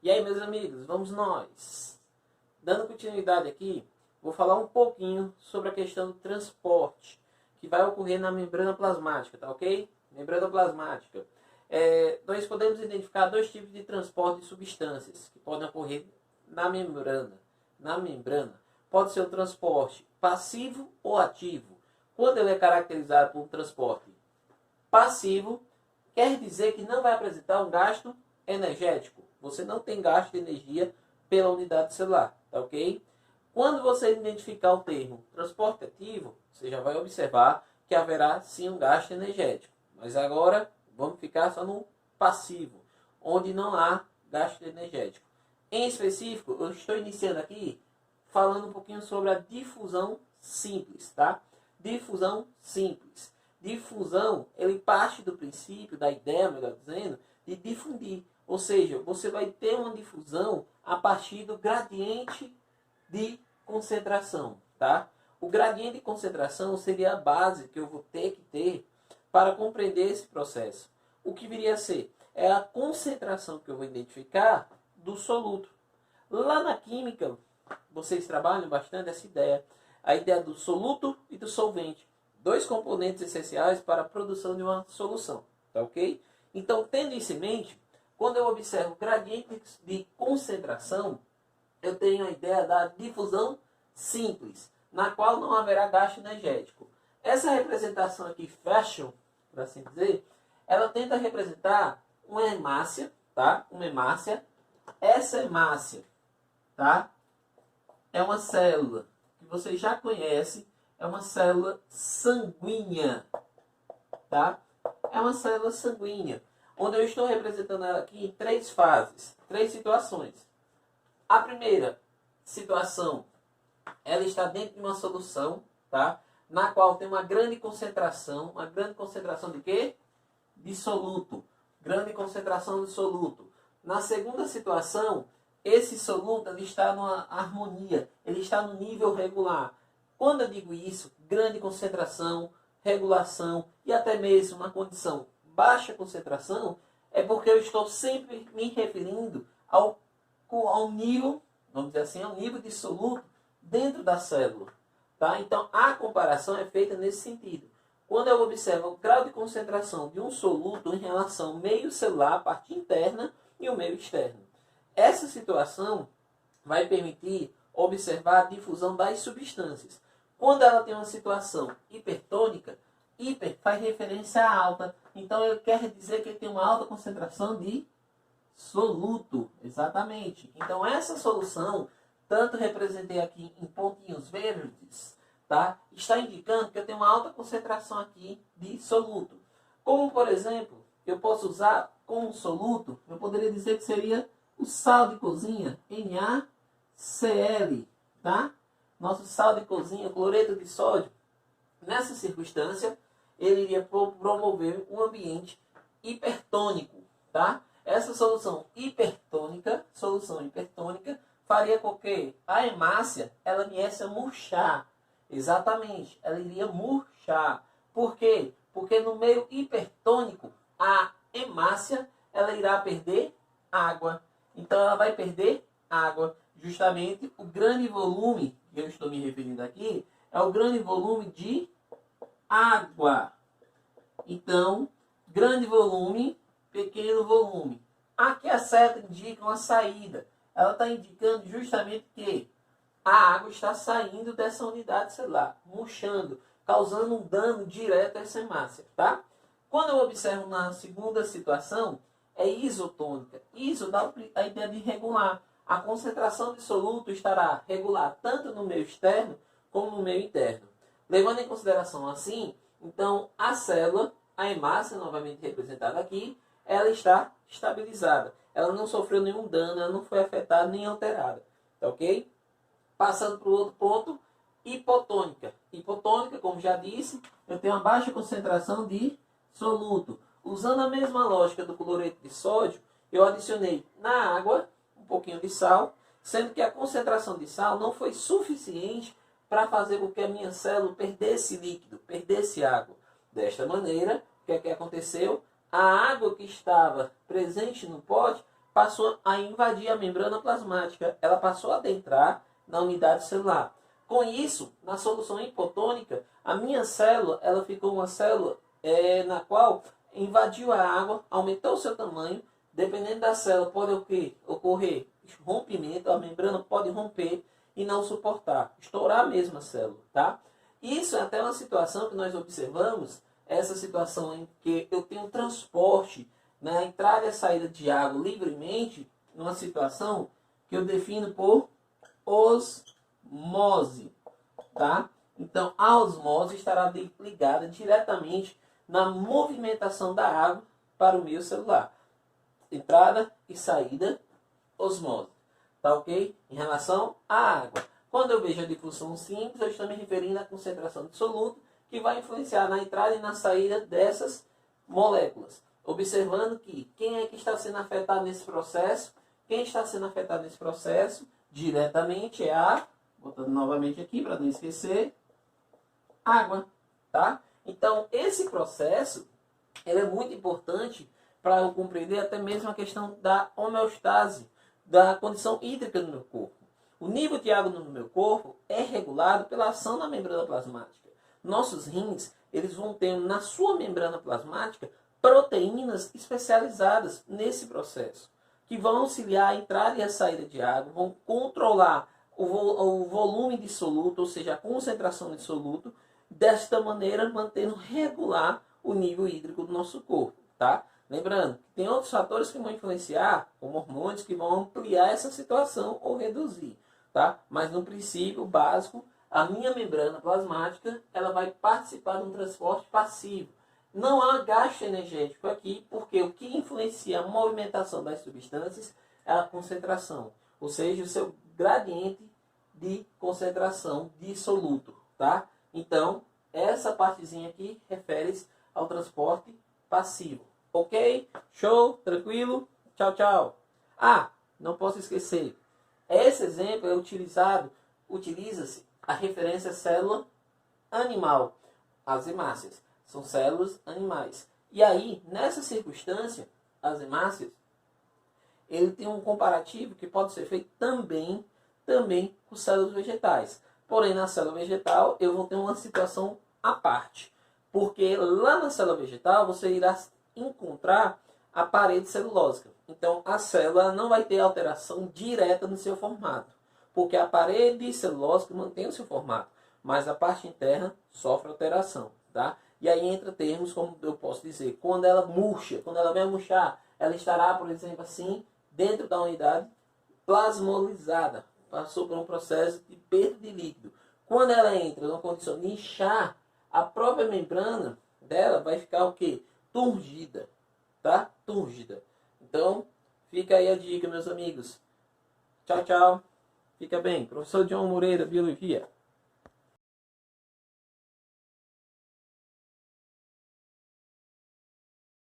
E aí, meus amigos, vamos nós. Dando continuidade aqui, vou falar um pouquinho sobre a questão do transporte que vai ocorrer na membrana plasmática, tá ok? Membrana plasmática. Nós podemos identificar dois tipos de transporte de substâncias que podem ocorrer na membrana. Na membrana, pode ser um transporte passivo ou ativo. Quando ele é caracterizado por um transporte passivo, quer dizer que não vai apresentar um gasto energético. Você não tem gasto de energia pela unidade celular, tá ok? Quando você identificar o termo transporte ativo, você já vai observar que haverá sim um gasto energético. Mas agora vamos ficar só no passivo, onde não há gasto energético. Em específico, eu estou iniciando aqui falando um pouquinho sobre a difusão simples, tá? Difusão simples. Difusão, ele parte do princípio, da ideia, melhor dizendo, de difundir. Ou seja, você vai ter uma difusão a partir do gradiente de concentração, tá? O gradiente de concentração seria a base que eu vou ter que ter para compreender esse processo. O que viria a ser? É a concentração que eu vou identificar do soluto. Lá na química, vocês trabalham bastante essa ideia. A ideia do soluto e do solvente. Dois componentes essenciais para a produção de uma solução, tá ok? Então, tendo isso em mente, quando eu observo gradiente de concentração, eu tenho a ideia da difusão simples, na qual não haverá gasto energético. Essa representação aqui, fashion, por assim dizer, ela tenta representar uma hemácia, tá? Uma hemácia. Essa hemácia, tá? É uma célula que você já conhece, é uma célula sanguínea, tá? É uma célula sanguínea, onde eu estou representando ela aqui em três fases, três situações. A primeira situação, ela está dentro de uma solução, tá? Na qual tem uma grande concentração de quê? De soluto. Grande concentração de soluto. Na segunda situação, esse soluto ele está numa harmonia, ele está no nível regular. Quando eu digo isso, grande concentração, regulação e até mesmo uma condição baixa concentração, é porque eu estou sempre me referindo ao nível, vamos dizer assim, ao nível de soluto dentro da célula. Tá? Então, a comparação é feita nesse sentido. Quando eu observo o grau de concentração de um soluto em relação ao meio celular, a parte interna, e o meio externo. Essa situação vai permitir observar a difusão das substâncias. Quando ela tem uma situação hipertônica, hiper faz referência a alta. Então, ele quer dizer que ele tem uma alta concentração de soluto. Exatamente. Então, essa solução, tanto representei aqui em pontinhos verdes, tá? Está indicando que eu tenho uma alta concentração aqui de soluto. Como, por exemplo, eu posso usar como soluto, eu poderia dizer que seria o sal de cozinha, NaCl, tá? Nosso sal de cozinha, cloreto de sódio. Nessa circunstância, ele iria promover um ambiente hipertônico, tá? Essa solução hipertônica, faria com que a hemácia, ela viesse a murchar. Exatamente, ela iria murchar. Por quê? Porque no meio hipertônico, a hemácia, ela irá perder água. Então, ela vai perder água. Justamente, o grande volume, que eu estou me referindo aqui, é o grande volume de água. Então, grande volume, pequeno volume. Aqui a seta indica uma saída. Ela está indicando justamente que a água está saindo dessa unidade celular, murchando, causando um dano direto a essa hemácia, tá? Quando eu observo na segunda situação, é isotônica. Iso dá a ideia de regular. A concentração de soluto estará regular tanto no meio externo como no meio interno. Levando em consideração assim, então a célula, a hemácia, novamente representada aqui, ela está estabilizada. Ela não sofreu nenhum dano, ela não foi afetada nem alterada. Tá ok? Passando para o outro ponto, hipotônica. Hipotônica, como já disse, eu tenho uma baixa concentração de soluto. Usando a mesma lógica do cloreto de sódio, eu adicionei na água um pouquinho de sal, sendo que a concentração de sal não foi suficiente para fazer com que a minha célula perdesse líquido, perdesse água. Desta maneira, o que é que aconteceu? A água que estava presente no pote passou a invadir a membrana plasmática, ela passou a adentrar na unidade celular. Com isso, na solução hipotônica, a minha célula, ela ficou uma célula na qual invadiu a água, aumentou o seu tamanho. Dependendo da célula, pode ocorrer rompimento, a membrana pode romper e não suportar, estourar mesmo a célula, tá? Isso é até uma situação que nós observamos, essa situação em que eu tenho transporte na entrada e saída de água livremente, numa situação que eu defino por osmose, tá? Então, a osmose estará ligada diretamente na movimentação da água para o meio celular. Entrada e saída, osmose. Tá ok? Em relação à água. Quando eu vejo a difusão simples, eu estou me referindo à concentração de soluto, que vai influenciar na entrada e na saída dessas moléculas. Observando que quem é que está sendo afetado nesse processo? Quem está sendo afetado nesse processo diretamente é a, botando novamente aqui para não esquecer, água. Tá? Então, esse processo ele é muito importante para eu compreender até mesmo a questão da homeostase, da condição hídrica no meu corpo. O nível de água no meu corpo é regulado pela ação da membrana plasmática. Nossos rins, eles vão ter na sua membrana plasmática proteínas especializadas nesse processo, que vão auxiliar a entrada e a saída de água, vão controlar o volume de soluto, ou seja, a concentração de soluto, desta maneira mantendo regular o nível hídrico do nosso corpo, tá? Lembrando que tem outros fatores que vão influenciar, como hormônios, que vão ampliar essa situação ou reduzir, tá? Mas no princípio básico, a minha membrana plasmática, ela vai participar de um transporte passivo. Não há gasto energético aqui, porque o que influencia a movimentação das substâncias é a concentração, ou seja, o seu gradiente de concentração de soluto, tá? Então, essa partezinha aqui refere-se ao transporte passivo. Ok? Show? Tranquilo? Tchau, tchau. Ah, não posso esquecer. Esse exemplo é utiliza-se a referência célula animal. As hemácias são células animais. E aí, nessa circunstância, as hemácias, ele tem um comparativo que pode ser feito também com células vegetais. Porém, na célula vegetal, eu vou ter uma situação à parte. Porque lá na célula vegetal, você irá encontrar a parede celulósica. Então, a célula não vai ter alteração direta no seu formato. Porque a parede celulósica mantém o seu formato. Mas a parte interna sofre alteração. Tá? E aí entra termos como eu posso dizer. Quando ela murcha, quando ela vem a murchar, ela estará, por exemplo, assim, dentro da unidade plasmolizada. Passou por um processo de perda de líquido. Quando ela entra numa condição de inchar, a própria membrana dela vai ficar o quê? Turgida, tá? Túrgida. Então, fica aí a dica, meus amigos. Tchau, tchau. Fica bem. Professor John Moreira, Biologia.